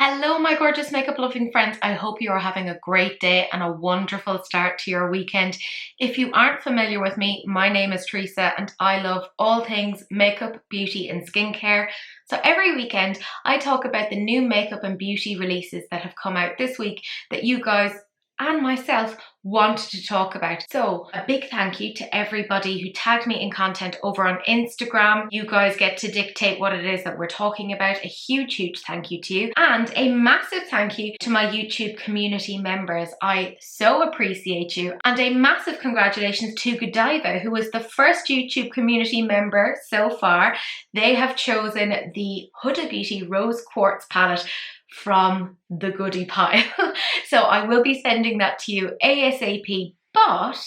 Hello, my gorgeous makeup loving friends. I hope you are having a great day and a wonderful start to your weekend. If you aren't familiar with me, my name is Teresa and I love all things makeup, beauty and skincare. So every weekend I talk about the new makeup and beauty releases that have come out this week that you guys and myself wanted to talk about. So a big thank you to everybody who tagged me in content over on Instagram. You guys get to dictate what it is that we're talking about. A huge thank you to you, and a massive thank you to my YouTube community members. I so appreciate you, and a massive congratulations to Godiva, who was the first YouTube community member so far. They have chosen the Huda Beauty Rose Quartz palette from the goodie pile. So I will be sending that to you ASAP, but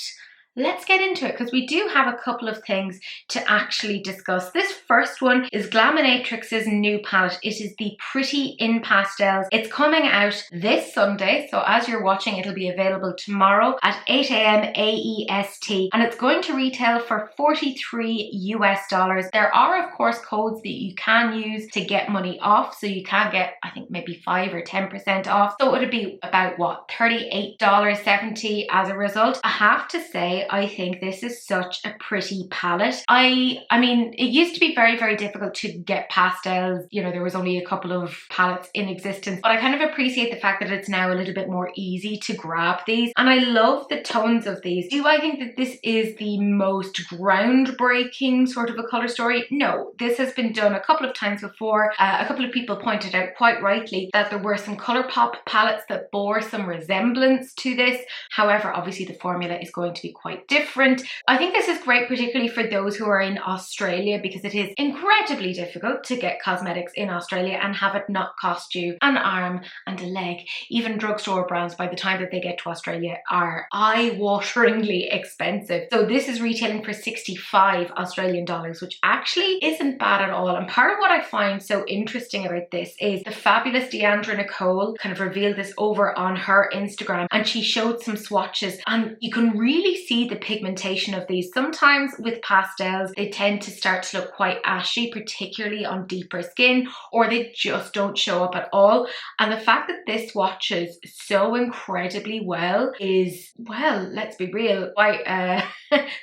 let's get into it because we do have a couple of things to actually discuss. This first one is Glaminatrix's new palette. It is the Pretty in Pastels. It's coming out this Sunday, so as you're watching, it'll be available tomorrow at 8 AM AEST, and it's going to retail for $43 US. There are, of course, codes that you can use to get money off, so you can get, I think, maybe 5 or 10% off. So it would be about, what, $38.70 as a result. I have to say, I think this is such a pretty palette. I mean, it used to be very difficult to get pastels. You know, there was only a couple of palettes in existence, but I kind of appreciate the fact that it's now a little bit more easy to grab these, and I love the tones of these. Do I think that this is the most groundbreaking sort of a color story? No, this has been done a couple of times before. A couple of people pointed out quite rightly that there were some ColourPop palettes that bore some resemblance to this. However, obviously the formula is going to be quite different. I think this is great, particularly for those who are in Australia, because it is incredibly difficult to get cosmetics in Australia and have it not cost you an arm and a leg. Even drugstore brands, by the time that they get to Australia, are eye-wateringly expensive. So this is retailing for 65 Australian dollars, which actually isn't bad at all. And part of what I find so interesting about this is the fabulous Deandra Nicole kind of revealed this over on her Instagram, and she showed some swatches, and you can really see the pigmentation of these. Sometimes with pastels, they tend to start to look quite ashy, particularly on deeper skin, or they just don't show up at all. And the fact that this swatches so incredibly well is, well, let's be real,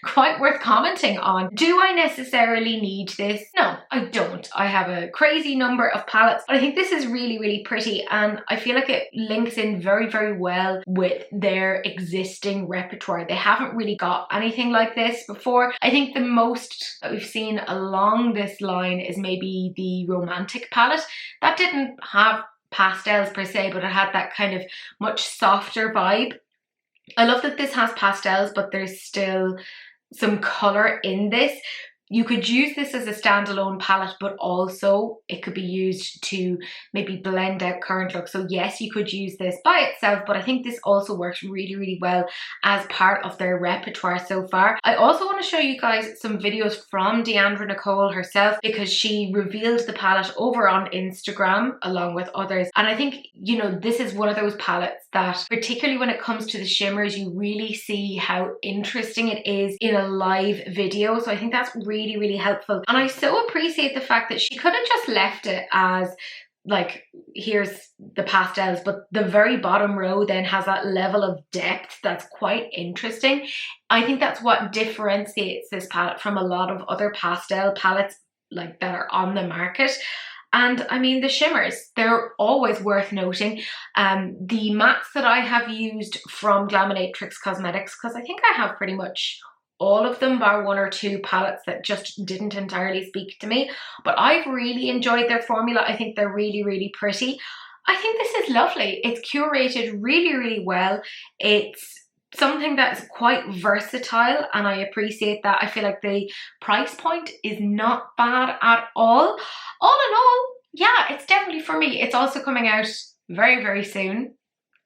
quite worth commenting on. Do I necessarily need this? No, I don't. I have a crazy number of palettes, but I think this is really pretty, and I feel like it links in very well with their existing repertoire. They haven't really got anything like this before. I think the most that we've seen along this line is maybe the Romantic palette. That didn't have pastels per se, but it had that kind of much softer vibe. I love that this has pastels, but there's still some color in this. You could use this as a standalone palette, but also it could be used to maybe blend out current looks. So yes, you could use this by itself, but I think this also works really well as part of their repertoire so far. I also want to show you guys some videos from Deandra Nicole herself, because she revealed the palette over on Instagram along with others. And I think, you know, this is one of those palettes that, particularly when it comes to the shimmers, you really see how interesting it is in a live video. So I think that's really helpful. And I so appreciate the fact that she could have just left it as like, here's the pastels, but the very bottom row then has that level of depth that's quite interesting. I think that's what differentiates this palette from a lot of other pastel palettes like that are on the market. And I mean, the shimmers, they're always worth noting. The mattes that I have used from Glaminatrix Cosmetics, because I think I have pretty much all of them bar one or two palettes that just didn't entirely speak to me, but I've really enjoyed their formula. I think they're really pretty. I think this is lovely. It's curated really well. It's something that's quite versatile, and I appreciate that. I feel like the price point is not bad at all. All in all, yeah, it's definitely for me. It's also coming out very soon.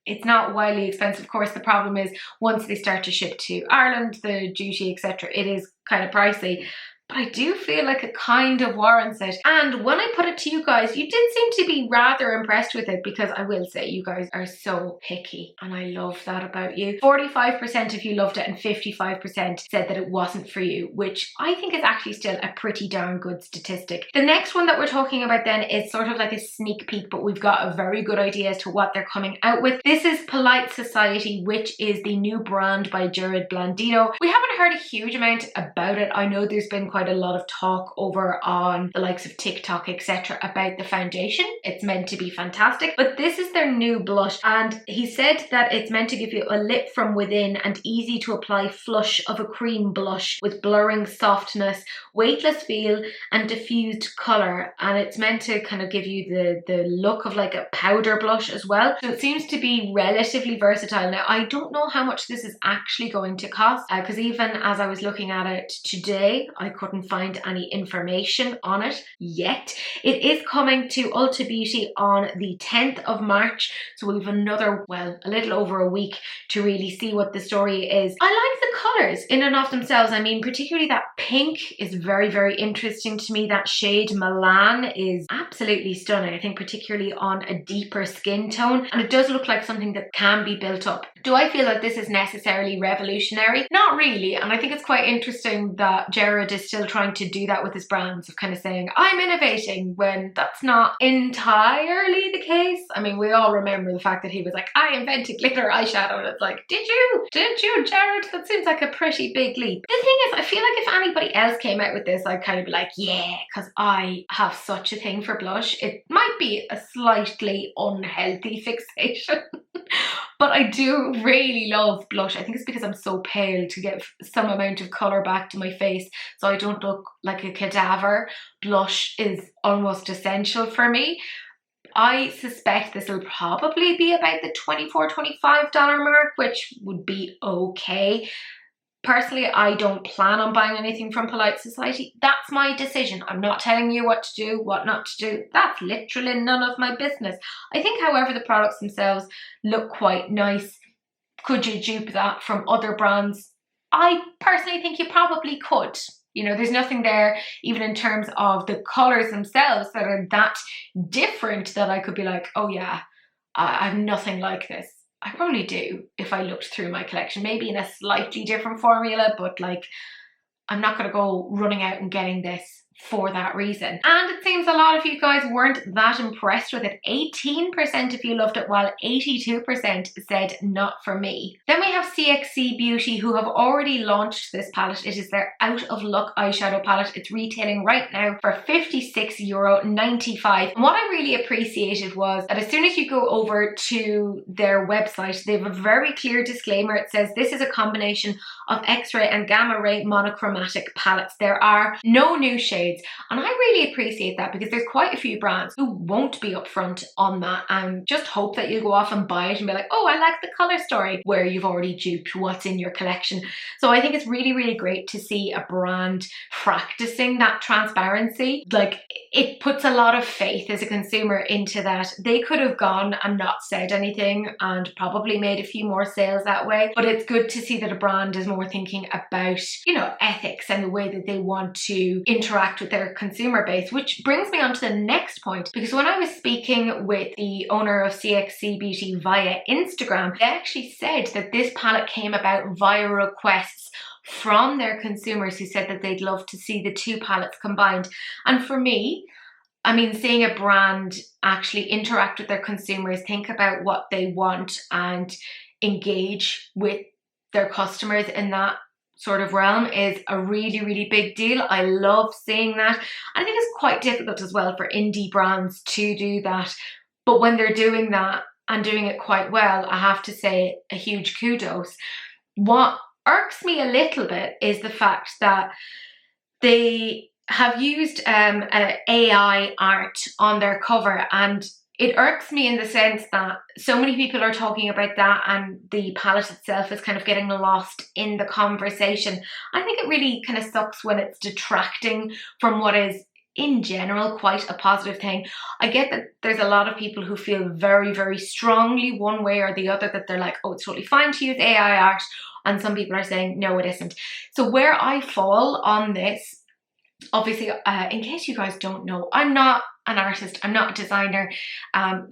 It's not wildly expensive. Of course, the problem is once they start to ship to Ireland, the duty, etc., it is kind of pricey. but I do feel like it kind of warrants it. And when I put it to you guys, you did seem to be rather impressed with it, because I will say you guys are so picky and I love that about you. 45% of you loved it and 55% said that it wasn't for you, which I think is actually still a pretty darn good statistic. The next one that we're talking about then is sort of like a sneak peek, but we've got a very good idea as to what they're coming out with. This is Polite Society, which is the new brand by Jared Blandino. We haven't heard a huge amount about it. I know there's been quite a lot of talk over on the likes of TikTok, etc. about the foundation. It's meant to be fantastic, but this is their new blush, and he said that it's meant to give you a lit from within and easy to apply flush of a cream blush with blurring softness, weightless feel and diffused colour, and it's meant to kind of give you the look of like a powder blush as well. So it seems to be relatively versatile. Now I don't know how much this is actually going to cost, because even as I was looking at it today, I couldn't find any information on it yet. It is coming to Ulta Beauty on the 10th of March, so we've another, well, a little over a week to really see what the story is. I like the colours in and of themselves. I mean, particularly that pink is very, very interesting to me. That shade Milan is absolutely stunning, I think, particularly on a deeper skin tone, and it does look like something that can be built up. Do I feel that this is necessarily revolutionary? Not really, and I think it's quite interesting that Jared is still trying to do that with his brands, of kind of saying, I'm innovating, when that's not entirely the case. I mean, we all remember the fact that he was like, I invented glitter eyeshadow, and it's like, did you, Jared? That seems like a pretty big leap. The thing is, I feel like if anybody else came out with this, I'd kind of be like, yeah, because I have such a thing for blush. It might be a slightly unhealthy fixation. But I do really love blush. I think it's because I'm so pale, to give some amount of colour back to my face so I don't look like a cadaver. Blush is almost essential for me. I suspect this will probably be about the $24, $25 mark, which would be okay. Personally, I don't plan on buying anything from Polite Society. That's my decision. I'm not telling you what to do, what not to do. That's literally none of my business. I think, however, the products themselves look quite nice. Could you dupe that from other brands? I personally think you probably could. You know, there's nothing there, even in terms of the colours themselves, that are that different that I could be like, oh yeah, I have nothing like this. I probably do if I looked through my collection, maybe in a slightly different formula, but like, I'm not going to go running out and getting this for that reason. And it seems a lot of you guys weren't that impressed with it. 18% of you loved it, while 82% said not for me. Then we have CXC Beauty, who have already launched this palette. It is their Out of Luck eyeshadow palette. It's retailing right now for €56.95. And what I really appreciated was that as soon as you go over to their website, they have a very clear disclaimer. It says this is a combination of X-ray and gamma ray monochromatic palettes. There are no new shades, and I really appreciate that, because there's quite a few brands who won't be upfront on that and just hope that you go off and buy it and be like, oh, I like the color story, where you've already duped what's in your collection. So I think it's really, really great to see a brand practicing that transparency. Like, it puts a lot of faith as a consumer into that. They could have gone and not said anything and probably made a few more sales that way, but it's good to see that a brand is more thinking about, you know, ethics and the way that they want to interact with their consumer base. Which brings me on to the next point, because when I was speaking with the owner of CXC Beauty via Instagram, they actually said that this palette came about via requests from their consumers, who said that they'd love to see the two palettes combined. And for me, I mean, seeing a brand actually interact with their consumers, think about what they want and engage with their customers in that sort of realm is a really, really big deal. I love seeing that. I think it's quite difficult as well for indie brands to do that. But when they're doing that and doing it quite well, I have to say a huge kudos. What irks me a little bit is the fact that they have used AI art on their cover, and it irks me in the sense that so many people are talking about that, and the palette itself is kind of getting lost in the conversation. I think it really kind of sucks when it's detracting from what is, in general, quite a positive thing. I get that there's a lot of people who feel very, very strongly one way or the other, that they're like, oh, it's totally fine to use AI art, and some people are saying, no, it isn't. So where I fall on this Obviously, in case you guys don't know, I'm not an artist, I'm not a designer,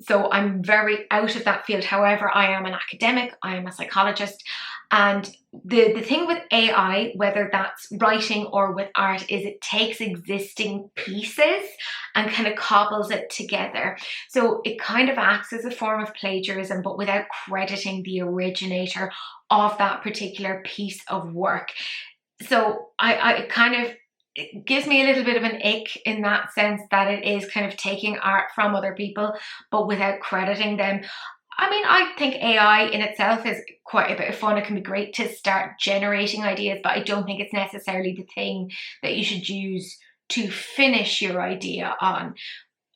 so I'm very out of that field. However, I am an academic, I am a psychologist, and the thing with AI, whether that's writing or with art, is it takes existing pieces and kind of cobbles it together. So it kind of acts as a form of plagiarism, but without crediting the originator of that particular piece of work. So I kind of, it gives me a little bit of an ick in that sense, that it is kind of taking art from other people, but without crediting them. I mean, I think AI in itself is quite a bit of fun. It can be great to start generating ideas, but I don't think it's necessarily the thing that you should use to finish your idea on.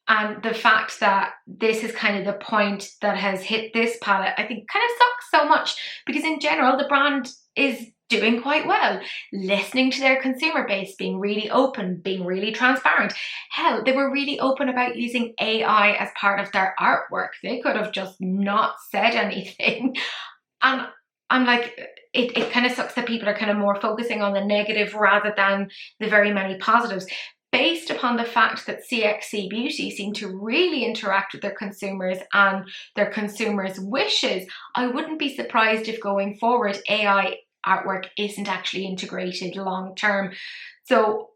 And the fact that this is kind of the point that has hit this palette, I think kind of sucks so much, because in general, the brand is doing quite well, listening to their consumer base, being really open, being really transparent. Hell, they were really open about using AI as part of their artwork. They could have just not said anything. And I'm like, it kind of sucks that people are kind of more focusing on the negative rather than the very many positives. Based upon the fact that CXC Beauty seem to really interact with their consumers and their consumers' wishes, I wouldn't be surprised if going forward AI artwork isn't actually integrated long term. So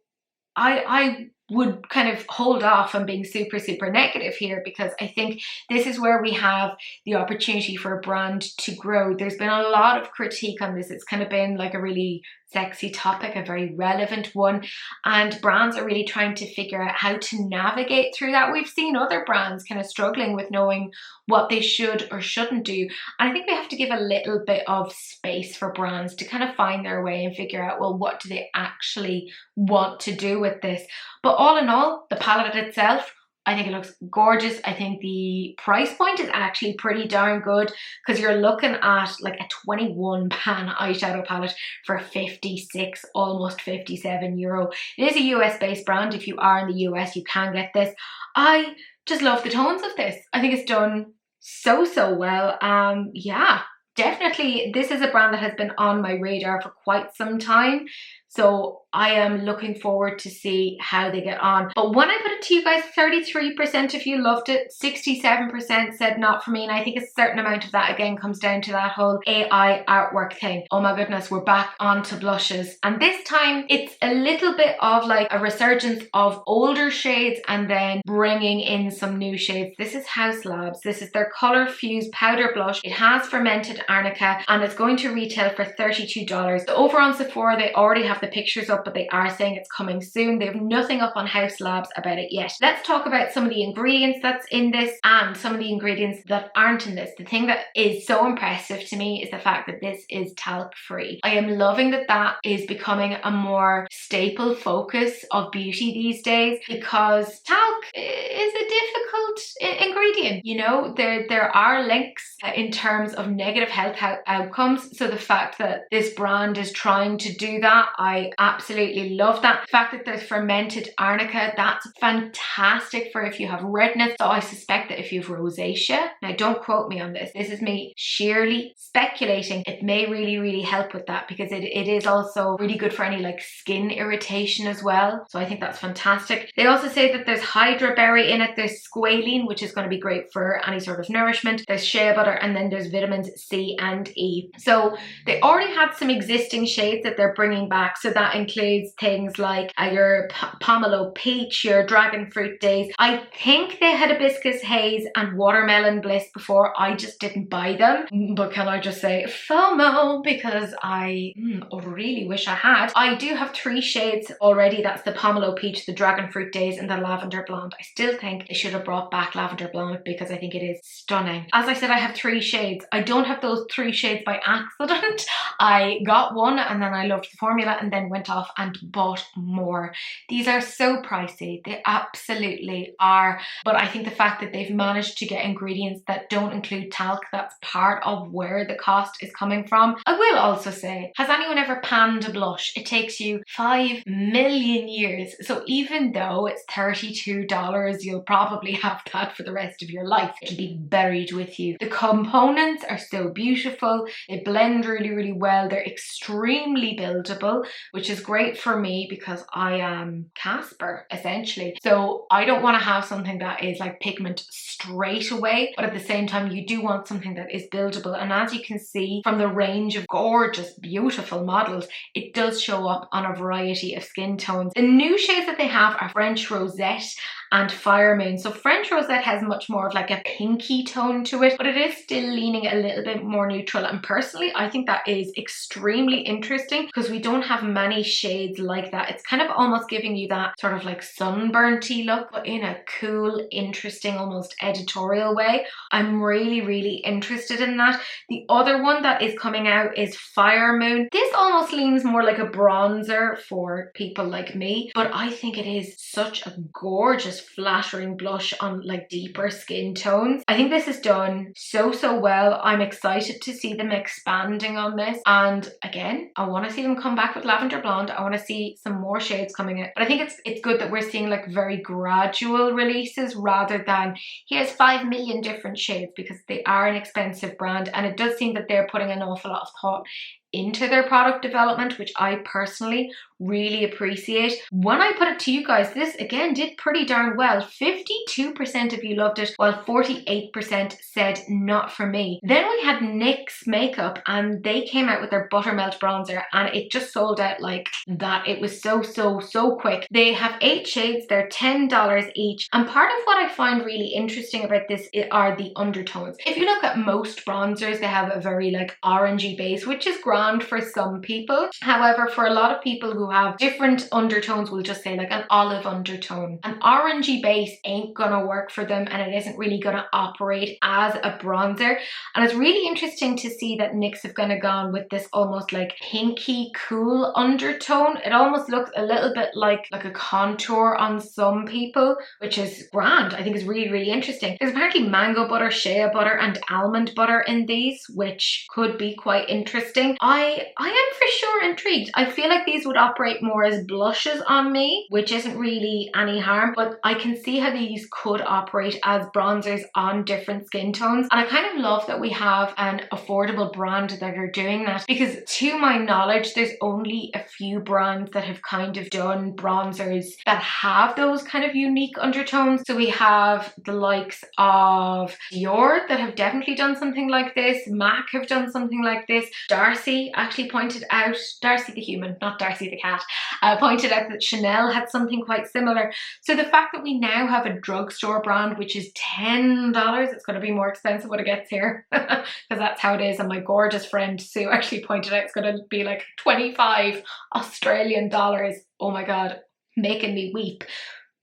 I would kind of hold off on being super, super negative here, because I think this is where we have the opportunity for a brand to grow. There's been a lot of critique on this. It's kind of been like a really sexy topic, a very relevant one, and brands are really trying to figure out how to navigate through that. We've seen other brands kind of struggling with knowing what they should or shouldn't do, and I think we have to give a little bit of space for brands to kind of find their way and figure out, well, what do they actually want to do with this. But all in all, the palette itself, I think it looks gorgeous. I think the price point is actually pretty darn good, because you're looking at like a 21 pan eyeshadow palette for 56, almost 57 euro. It is a US based brand. If you are in the US, you can get this. I just love the tones of this. I think it's done so well. Yeah, definitely this is a brand that has been on my radar for quite some time, so I am looking forward to see how they get on. But when I put it to you guys, 33% of you loved it, 67% said not for me, and I think a certain amount of that again comes down to that whole AI artwork thing. Oh my goodness, we're back onto blushes, and this time it's a little bit of like a resurgence of older shades and then bringing in some new shades. This is Haus Labs. This is their Color Fuze powder blush. It has fermented arnica and it's going to retail for $32. So over on Sephora, they already have the pictures up, but they are saying it's coming soon. They have nothing up on Haus Labs about it yet. Let's talk about some of the ingredients that's in this and some of the ingredients that aren't in this. The thing that is so impressive to me is the fact that this is talc free. I am loving that that is becoming a more staple focus of beauty these days, because talc is a difficult ingredient. You know, there are links in terms of negative health outcomes. So the fact that this brand is trying to do that, I absolutely love that. The fact that there's fermented arnica, that's fantastic for if you have redness. So I suspect that if you have rosacea, now don't quote me on this, this is me sheerly speculating, it may really help with that, because it is also really good for any like skin irritation as well. So I think that's fantastic. They also say that there's hydra berry in it, there's squalene, which is going to be great for any sort of nourishment, there's shea butter, and then there's vitamins C and E. So they already had some existing shades that they're bringing back, so that includes things like your pomelo peach, your dragon fruit days. I think they had hibiscus haze and watermelon bliss before. I just didn't buy them, but can I just say FOMO, because I really wish I had. I do have 3 shades already. That's the pomelo peach, the dragon fruit days, and the lavender blonde. I still think they should have brought back lavender blonde because I think it is stunning. As I said, I have 3 shades. I don't have those 3 shades by accident. I got one and then I loved the formula and then went off and bought more. These are so pricey. They absolutely are. But I think the fact that they've managed to get ingredients that don't include talc, that's part of where the cost is coming from. I will also say, has anyone ever panned a blush? It takes you 5 million years. So even though it's $32, you'll probably have that for the rest of your life. It'll be buried with you. The components are so beautiful. They blend really well. They're extremely buildable. which is great for me because I am Casper essentially. So I don't want to have something that is like pigment straight away, but at the same time you do want something that is buildable. And as you can see from the range of gorgeous, beautiful models, it does show up on a variety of skin tones. The new shades that they have are French Rosette and Fire Moon. So French Rosette has much more of like a pinky tone to it, but it is still leaning a little bit more neutral. And personally, I think that is extremely interesting because we don't have many shades like that. It's kind of almost giving you that sort of like sunburnty look, but in a cool, interesting, almost editorial way. I'm really, really interested in that. The other one that is coming out is Fire Moon. This almost leans more like a bronzer for people like me, but I think it is such a gorgeous flattering blush on like deeper skin tones. I think this is done so well. I'm excited to see them expanding on this, and again I want to see them come back with Lavender Blonde. I want to see some more shades coming out, but I think it's good that we're seeing like very gradual releases rather than here's 5 million different shades, because they are an expensive brand, and it does seem that they're putting an awful lot of thought into their product development, which I personally really appreciate. When I put it to you guys, this again did pretty darn well. 52% of you loved it, while 48% said not for me. Then we had NYX Makeup, and they came out with their Buttermelt bronzer, and it just sold out like that. It was so quick. They have 8 shades, they're $10 each, and part of what I find really interesting about this are the undertones. If you look at most bronzers, they have a very like orangey base, which is grand for some people. However, for a lot of people who have different undertones, we'll just say like an olive undertone, an orangey base ain't gonna work for them, and it isn't really gonna operate as a bronzer. And it's really interesting to see that NYX have kind of gone with this almost like pinky cool undertone. It almost looks a little bit like a contour on some people, which is grand. I think it's really interesting. There's apparently mango butter, shea butter and almond butter in these, which could be quite interesting. I am for sure intrigued. I feel like these would operate more as blushes on me, which isn't really any harm, but I can see how these could operate as bronzers on different skin tones. And I kind of love that we have an affordable brand that are doing that, because to my knowledge, there's only a few brands that have kind of done bronzers that have those kind of unique undertones. So we have the likes of Dior that have definitely done something like this. MAC have done something like this. Darcy actually pointed out, Darcy the human, not Darcy the cat, pointed out that Chanel had something quite similar. So the fact that we now have a drugstore brand which is $10, it's going to be more expensive when it gets here because that's how it is. And my gorgeous friend Sue actually pointed out it's going to be like 25 Australian dollars. Oh my god, making me weep.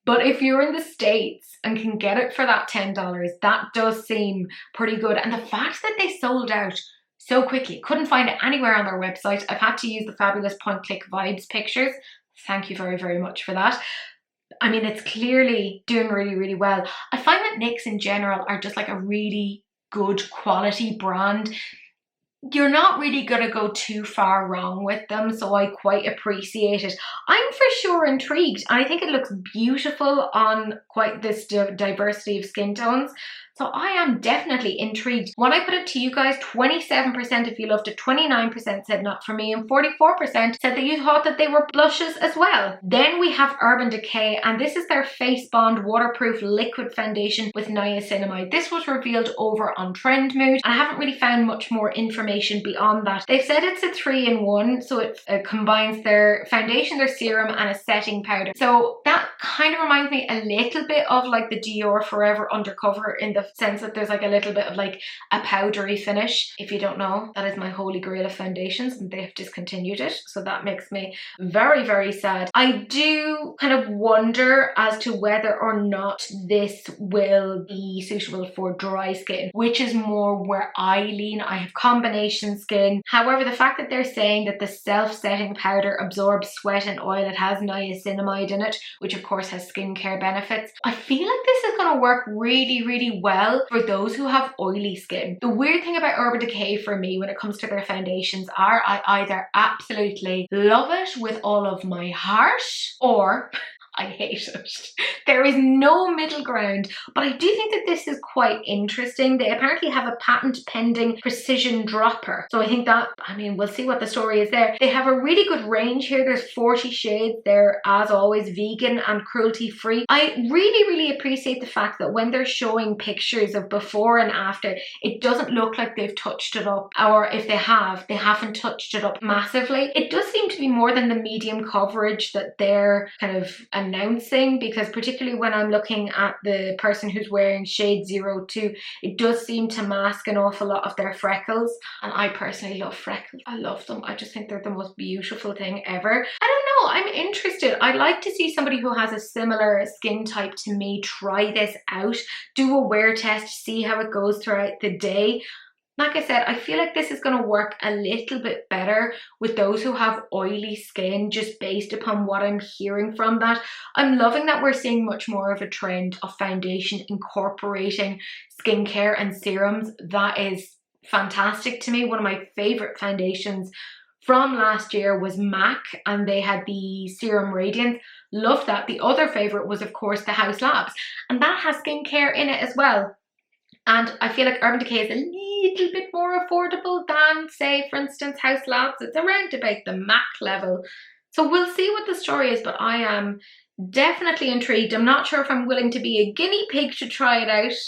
But if you're in the States and can get it for that $10, that does seem pretty good. And the fact that they sold out so quickly, couldn't find it anywhere on their website. I've had to use the fabulous Point Click Vibes pictures. Thank you very much for that. I mean, it's clearly doing really well. I find that NYX in general are just like a really good quality brand. You're not really going to go too far wrong with them, so I quite appreciate it. I'm for sure intrigued, and I think it looks beautiful on quite this diversity of skin tones. So I am definitely intrigued. When I put it to you guys, 27% of you loved it, 29% said not for me, and 44% said that you thought that they were blushes as well. Then we have Urban Decay, and this is their Face Bond Waterproof Liquid Foundation with Niacinamide. This was revealed over on Trendmood, and I haven't really found much more information beyond that. They've said it's a 3-in-1, so it combines their foundation, their serum, and a setting powder. So that kind of reminds me a little bit of like the Dior Forever Undercover in the sense that there's like a little bit of like a powdery finish. If you don't know, that is my holy grail of foundations, and they have discontinued it, so that makes me very sad. I do kind of wonder as to whether or not this will be suitable for dry skin, which is more where I lean. I have combination skin. However, the fact that they're saying that the self-setting powder absorbs sweat and oil, it has niacinamide in it, which of course has skincare benefits, I feel like this is going to work really well for those who have oily skin. The weird thing about Urban Decay for me when it comes to their foundations are I either absolutely love it with all of my heart, or I hate it. There is no middle ground, but I do think that this is quite interesting. They apparently have a patent pending precision dropper. So I think that, I mean, we'll see what the story is there. They have a really good range here. There's 40 shades. They're, as always, vegan and cruelty free. I really appreciate the fact that when they're showing pictures of before and after, it doesn't look like they've touched it up, or if they have, they haven't touched it up massively. It does seem to be more than the medium coverage that they're kind of announcing, because particularly when I'm looking at the person who's wearing shade 02, it does seem to mask an awful lot of their freckles, and I personally love freckles. I love them. I just think they're the most beautiful thing ever. I don't know, I'm interested. I'd like to see somebody who has a similar skin type to me try this out, do a wear test, see how it goes throughout the day. Like I said, I feel like this is going to work a little bit better with those who have oily skin, just based upon what I'm hearing from that. I'm loving that we're seeing much more of a trend of foundation incorporating skincare and serums. That is fantastic to me. One of my favorite foundations from last year was MAC, and they had the Serum Radiance. Loved that. The other favorite was, of course, the Haus Labs, and that has skincare in it as well. And I feel like Urban Decay is a little bit more affordable than, say, for instance, Haus Labs. It's around about the MAC level. So we'll see what the story is, but I am definitely intrigued. I'm not sure if I'm willing to be a guinea pig to try it out,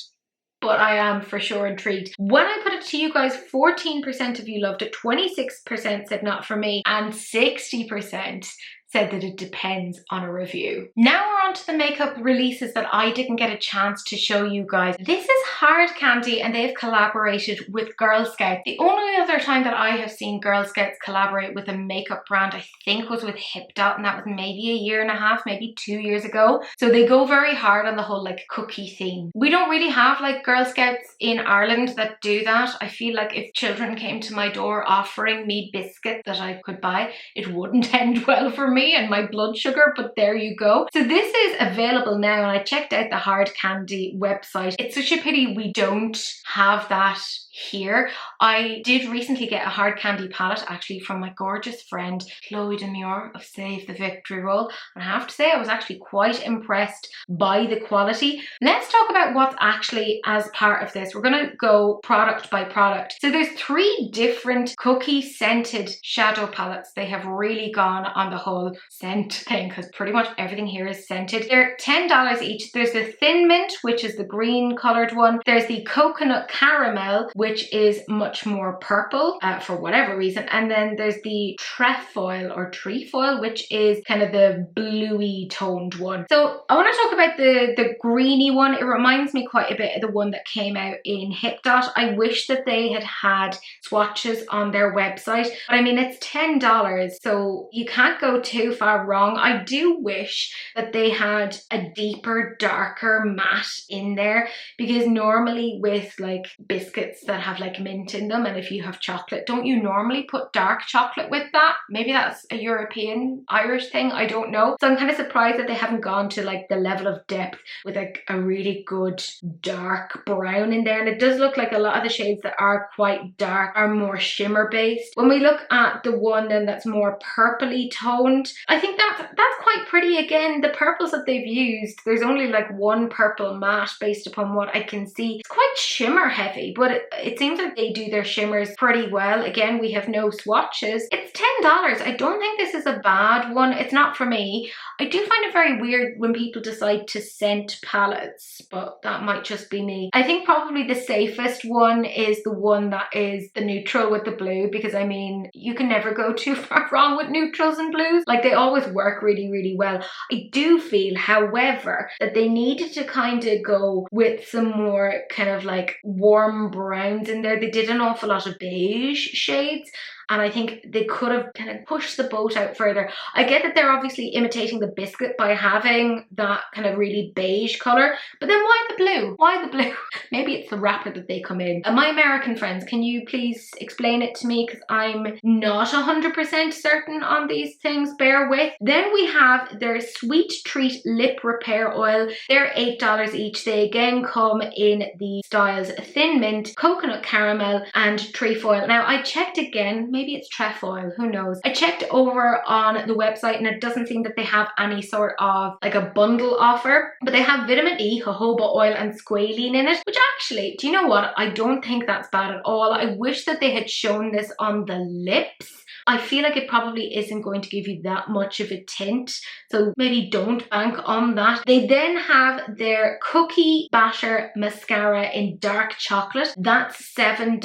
but I am for sure intrigued. When I put it to you guys, 14% of you loved it, 26% said not for me, and 60% said that it depends on a review. Now we're on to the makeup releases that I didn't get a chance to show you guys. This is Hard Candy, and they've collaborated with Girl Scouts. The only other time that I have seen Girl Scouts collaborate with a makeup brand, I think, was with Hip Dot, and that was maybe a year and a half, maybe 2 years ago. So they go very hard on the whole like cookie theme. We don't really have like Girl Scouts in Ireland that do that. I feel like if children came to my door offering me biscuits that I could buy, it wouldn't end well for me and my blood sugar, but there you go. So this is available now, and I checked out the Hard Candy website. It's such a pity we don't have that here. I did recently get a Hard Candy palette actually from my gorgeous friend Chloe Demure of Save the Victory Roll, and I have to say I was actually quite impressed by the quality. Let's talk about what's actually as part of this. We're gonna go product by product. So there's 3 different cookie scented shadow palettes. They have really gone on the whole scent thing because pretty much everything here is scented. They're $10 each. There's the Thin Mint, which is the green colored one. There's the Coconut Caramel, which is much more purple for whatever reason. And then there's the Trefoil or Trefoil, which is kind of the bluey toned one. So I want to talk about the greeny one. It reminds me quite a bit of the one that came out in Hip Dot. I wish that they had swatches on their website, but I mean, it's $10, so you can't go too far wrong. I do wish that they had a deeper, darker matte in there, because normally with like biscuits that have like mint in them, and if you have chocolate, don't you normally put dark chocolate with that? Maybe that's a European Irish thing, I don't know. So I'm kind of surprised that they haven't gone to like the level of depth with like a really good dark brown in there. And it does look like a lot of the shades that are quite dark are more shimmer based. When we look at the one then that's more purpley toned, I think that's quite pretty. Again, the purples that they've used, there's only like one purple matte based upon what I can see. It's quite shimmer heavy, but it seems like they do their shimmers pretty well. Again, we have no swatches. It's $10. I don't think this is a bad one. It's not for me. I do find it very weird when people decide to scent palettes, but that might just be me. I think probably the safest one is the one that is the neutral with the blue, because I mean, you can never go too far wrong with neutrals and blues. Like, they always work really well. I do feel, however, that they needed to kind of go with some more kind of like warm browns in there. They did an awful lot of beige shades, and I think they could have kind of pushed the boat out further. I get that they're obviously imitating the biscuit by having that kind of really beige colour, but then why the blue? Why the blue? Maybe it's the wrapper that they come in. And my American friends, can you please explain it to me? Because I'm not 100% certain on these things, bear with. Then we have their Sweet Treat Lip Repair Oil. They're $8 each. They again come in the styles Thin Mint, Coconut Caramel, and Trefoil. Now I checked again, maybe it's trefoil, who knows. I checked over on the website and it doesn't seem that they have any sort of like a bundle offer, but they have vitamin E, jojoba oil and squalene in it, which actually, do you know what? I don't think that's bad at all. I wish that they had shown this on the lips. I feel like it probably isn't going to give you that much of a tint, so maybe don't bank on that. They then have their Cookie Batter Mascara in dark chocolate. That's $7.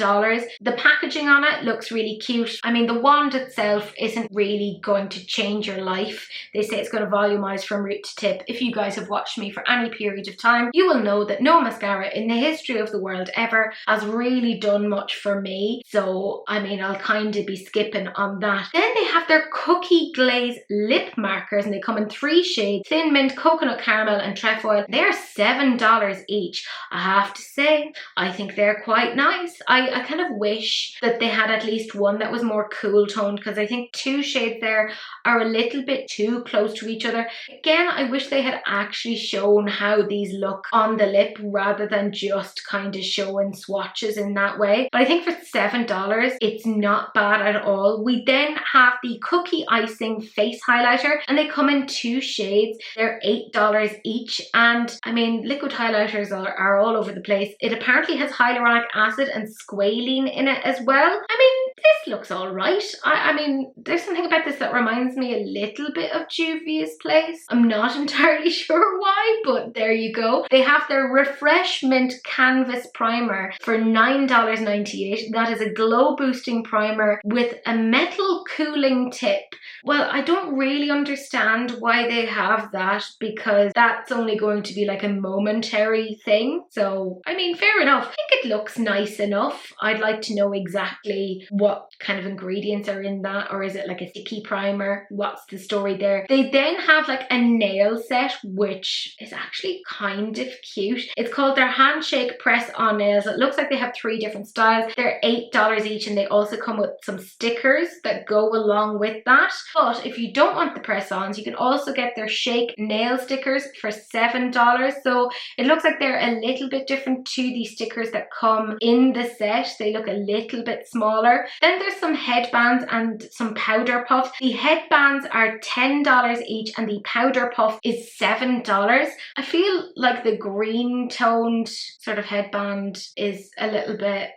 The packaging on it looks really cute. I mean, the wand itself isn't really going to change your life. They say it's going to volumize from root to tip. If you guys have watched me for any period of time, you will know that no mascara in the history of the world ever has really done much for me. So, I mean, I'll kind of be skipping on that. Then they have their Cookie Glaze lip markers and they come in 3 shades: Thin Mint, Coconut Caramel and Trefoil. They're $7 each. I have to say, I think they're quite nice. I kind of wish that they had at least one that was more cool toned, because I think 2 shades there are a little bit too close to each other. Again, I wish they had actually shown how these look on the lip rather than just kind of showing swatches in that way. But I think for $7, it's not bad at all. We then have the Cookie Icing face highlighter and they come in 2 shades. They're $8 each, and I mean, liquid highlighters are all over the place. It apparently has hyaluronic acid and squalene in it as well. I mean, this looks all right. I mean, there's something about this that reminds me a little bit of Juvia's Place. I'm not entirely sure why, but there you go. They have their Refreshment Canvas Primer for $9.98. That is a glow boosting primer with a metal cooling tip. Well, I don't really understand why they have that, because that's only going to be like a momentary thing. So, I mean, fair enough. I think it looks nice enough. I'd like to know exactly what kind of ingredients are in that, or is it like a sticky primer? What's the story there? They then have like a nail set, which is actually kind of cute. It's called their Handshake Press On Nails. It looks like they have 3 different styles. They're $8 each, and they also come with some stickers that go along with that. But if you don't want the press-ons, you can also get their Shake nail stickers for $7. So it looks like they're a little bit different to the stickers that come in the set. They look a little bit smaller. Then there's some headbands and some powder puffs. The headbands are $10 each and the powder puff is $7. I feel like the green toned sort of headband is a little bit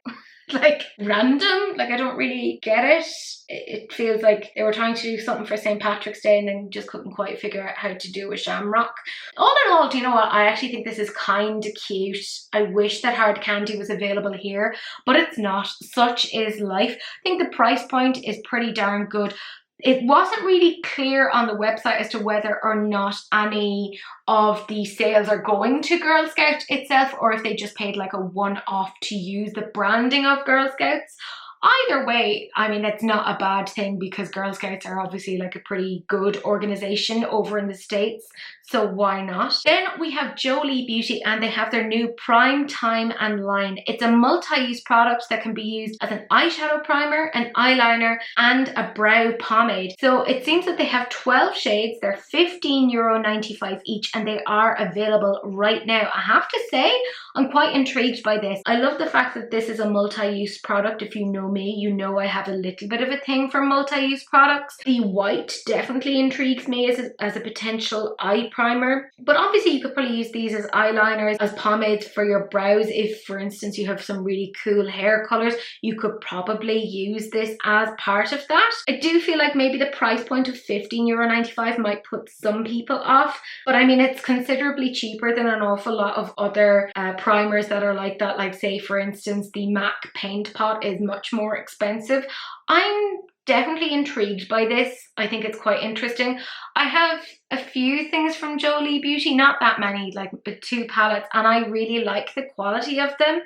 like random. Like, I don't really get it. It feels like they were trying to do something for St. Patrick's Day and then just couldn't quite figure out how to do a shamrock. All in all, do you know what? I actually think this is kind of cute. I wish that hard candy was available here, but it's not. Such is life. I think the price point is pretty darn good. It wasn't really clear on the website as to whether or not any of the sales are going to Girl Scout itself, or if they just paid like a one-off to use the branding of Girl Scouts. Either way, I mean, it's not a bad thing, because Girl Scouts are obviously like a pretty good organization over in the States, so why not? Then we have Jolie Beauty, and they have their new Prime Time and line. It's a multi-use product that can be used as an eyeshadow primer, an eyeliner and a brow pomade. So it seems that they have 12 shades. They're €15.95 each, and they are available right now. I have to say, I'm quite intrigued by this. I love the fact that this is a multi-use product. If you know me, you know I have a little bit of a thing for multi-use products. The white definitely intrigues me as a potential eye primer, but obviously you could probably use these as eyeliners, as pomades for your brows. If, for instance, you have some really cool hair colors, you could probably use this as part of that. I do feel like maybe the price point of €15.95 might put some people off, but I mean, it's considerably cheaper than an awful lot of other primers that are like that. Like, say for instance, the MAC Paint Pot is much more expensive. I'm definitely intrigued by this. I think it's quite interesting. I have a few things from Jolie Beauty, not that many, like 2 palettes, and I really like the quality of them,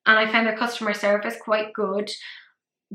and I found their customer service quite good.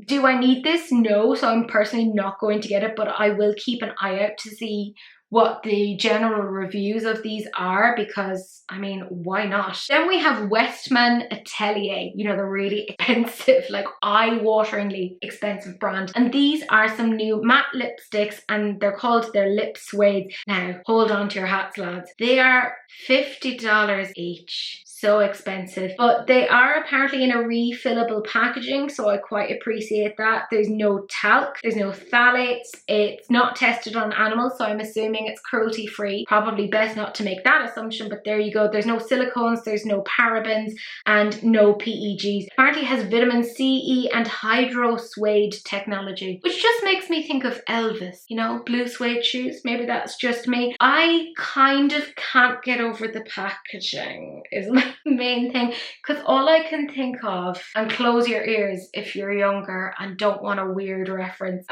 Do I need this? No, so I'm personally not going to get it, but I will keep an eye out to see what the general reviews of these are, because I mean, why not? Then we have Westman Atelier, you know, the really expensive, like eye-wateringly expensive brand, and these are some new matte lipsticks, and they're called their Lip Suede. Now hold on to your hats, lads. They are $50 each. so expensive, but they are apparently in a refillable packaging, so I quite appreciate that. There's no talc, there's no phthalates, it's not tested on animals, so I'm assuming it's cruelty free. Probably best not to make that assumption, but there you go. There's no silicones, there's no parabens, and no PEGs. Apparently it has vitamin C, E, and hydro suede technology, which just makes me think of Elvis, you know, blue suede shoes. Maybe that's just me. I kind of can't get over the packaging is my main thing, because all I can think of, and close your ears if you're younger and don't want a weird reference,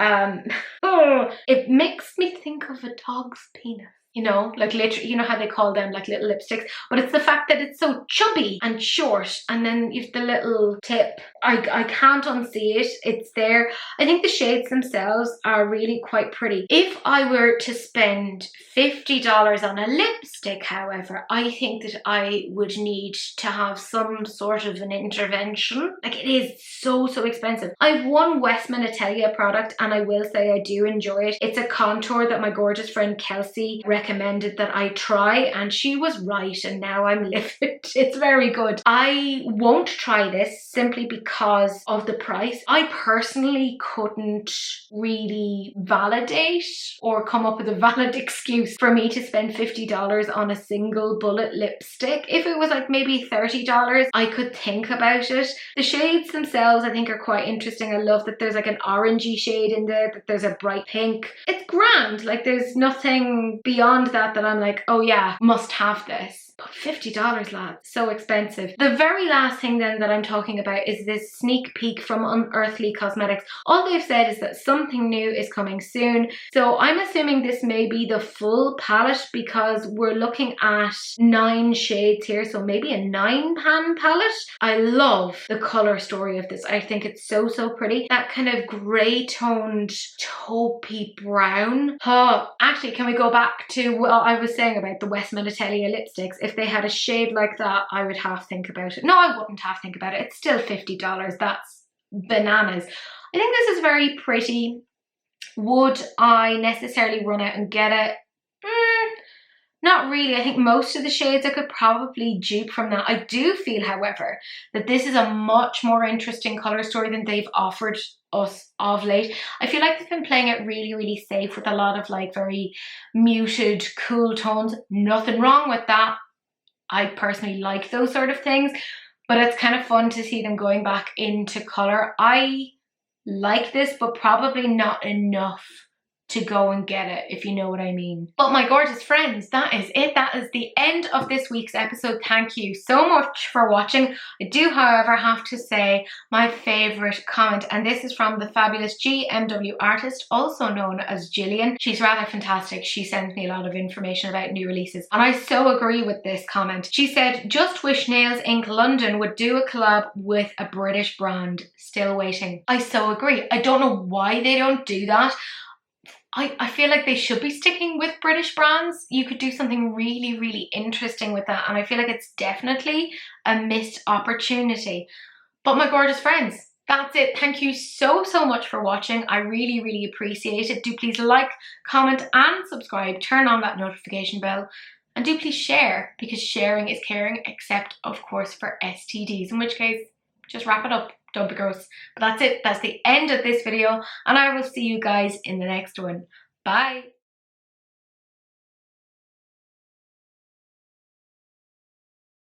it makes me think of a dog's penis. You know, like literally, you know how they call them like little lipsticks, but it's the fact that it's so chubby and short, and then you've the little tip. I can't unsee it. It's there. I think the shades themselves are really quite pretty. If I were to spend $50 on a lipstick, however, I think that I would need to have some sort of an intervention. Like, it is so expensive. I've one Westman Atelier product, and I will say I do enjoy it. It's a contour that my gorgeous friend Kelsey recommended that I try, and she was right, and now I'm livid. It's very good. I won't try this simply because of the price. I personally couldn't really validate or come up with a valid excuse for me to spend $50 on a single bullet lipstick. If it was like maybe $30, I could think about it. The shades themselves I think are quite interesting. I love that there's like an orangey shade in there, that there's a bright pink. It's grand. Like, there's nothing beyond that I'm like, oh yeah, must have this. But $50, lads, so expensive. The very last thing then that I'm talking about is this sneak peek from Unearthly Cosmetics. All they've said is that something new is coming soon. So I'm assuming this may be the full palette, because we're looking at 9 shades here. So maybe a 9-pan palette. I love the color story of this. I think it's so pretty. That kind of grey toned taupey brown. Oh, actually, can we go back to what I was saying about the Westman Atelier lipsticks? If they had a shade like that, I would half think about it. No, I wouldn't half think about it. It's still $50. That's bananas. I think this is very pretty. Would I necessarily run out and get it? Not really. I think most of the shades I could probably dupe from that. I do feel, however, that this is a much more interesting colour story than they've offered us of late. I feel like they've been playing it really safe with a lot of like very muted, cool tones. Nothing wrong with that. I personally like those sort of things, but it's kind of fun to see them going back into colour. I like this, but probably not enough to go and get it, if you know what I mean. But my gorgeous friends, that is it. That is the end of this week's episode. Thank you so much for watching. I do, however, have to say my favourite comment, and this is from the fabulous GMW artist, also known as Gillian. She's rather fantastic. She sends me a lot of information about new releases, and I so agree with this comment. She said, "Just wish Nails Inc. London would do a collab with a British brand. Still waiting." I so agree. I don't know why they don't do that. I feel like they should be sticking with British brands. You could do something really interesting with that, and I feel like it's definitely a missed opportunity. But my gorgeous friends, that's it. Thank you so much for watching. I really appreciate it. Do please like, comment and subscribe. Turn on that notification bell. And do please share, because sharing is caring, except of course for STDs, in which case just wrap it up. Don't be gross. But that's it. That's the end of this video, and I will see you guys in the next one. Bye.